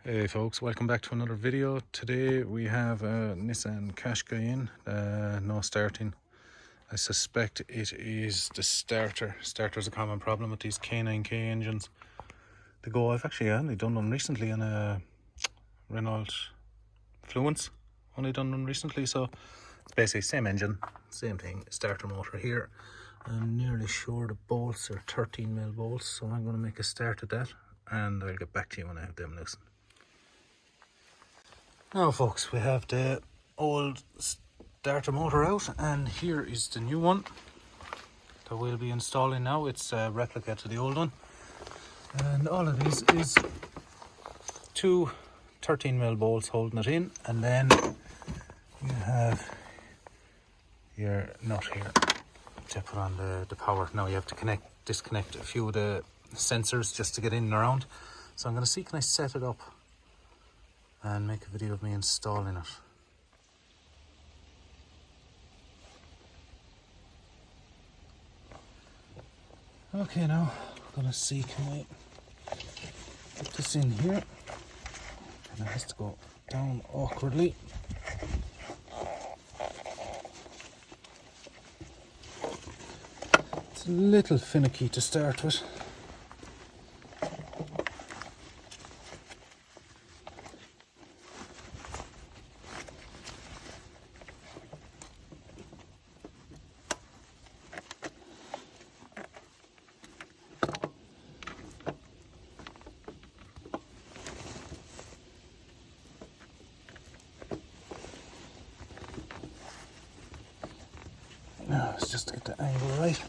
Hey folks, welcome back to another video. Today we have a Nissan Qashqai in, no starting. I suspect it is the starter. Starter's a common problem with these K9K engines. I've actually only done them recently on a Renault Fluence. Only done them recently, so it's basically same engine, same thing, starter motor here. I'm nearly sure the bolts are 13mm bolts, so I'm going to make a start at that and I'll get back to you when I have them loosened. Now folks, we have the old starter motor out and here is the new one that we'll be installing now. It's a replica to the old one, and all of these is two 13mm bolts holding it in, and then you have your nut here to put on the power. Now you have to disconnect a few of the sensors just to get in and around. So I'm going to see, can I set it up and make a video of me installing it. Okay, now I'm gonna see, can I put this in here? And it has to go down awkwardly. It's a little finicky to start with. Now it's just to get the angle right.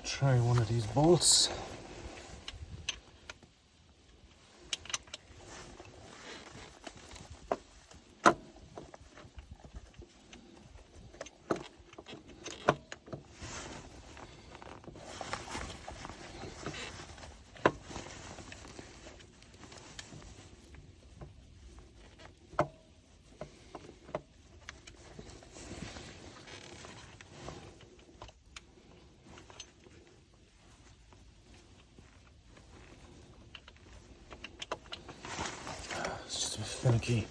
Try one of these bolts. Finicky.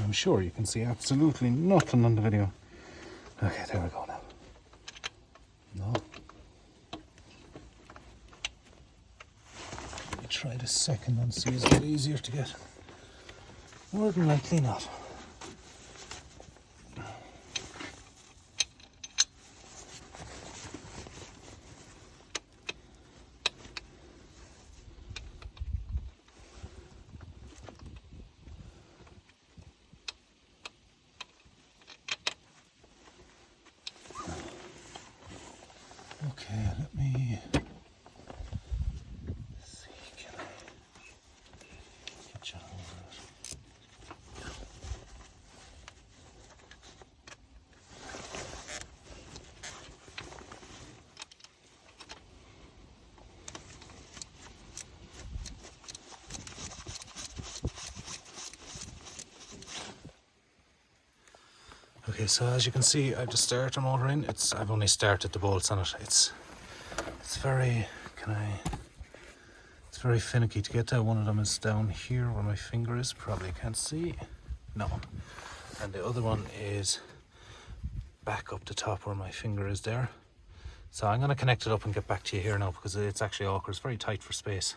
I'm sure you can see absolutely nothing on the video. Okay, there we go now. No. Let me try the second one, see it's a bit easier to get. More than likely not. Okay, let me see, can I get you over it? Okay, so as you can see, I've the starter motor in. I've only started the bolts on it. It's very, it's very finicky to get to. One of them is down here where my finger is, probably can't see. No. And the other one is back up the top where my finger is there. So I'm going to connect it up and get back to you here now, because it's actually awkward. It's very tight for space.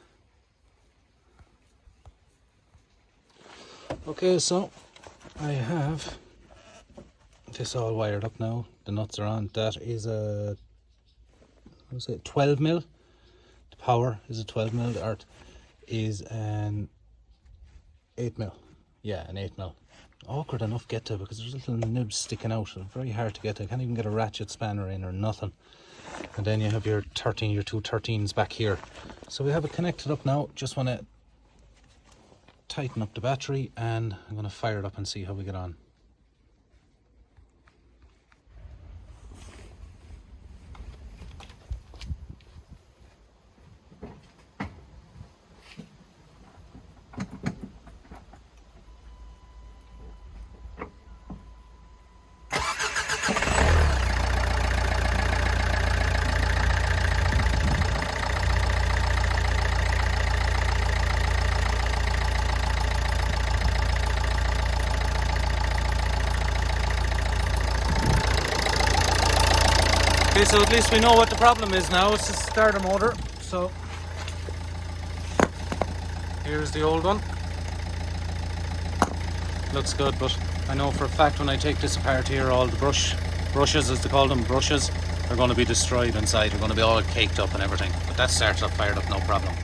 Okay, so I have this all wired up now. The nuts are on. That is a 12mm. The power is a 12mm. The earth is an 8mm. Yeah, an 8mm. Awkward enough to get to because there's little nibs sticking out. Very hard to get to. I can't even get a ratchet spanner in or nothing. And then you have your two 13s back here. So we have it connected up now. Just want to tighten up the battery and I'm going to fire it up and see how we get on. Okay, so at least we know what the problem is now. It's the starter motor. So here's the old one. Looks good, but I know for a fact when I take this apart here, all the brushes, as they call them, brushes, are going to be destroyed inside. They're going to be all caked up and everything. But that starts up, fired up, no problem.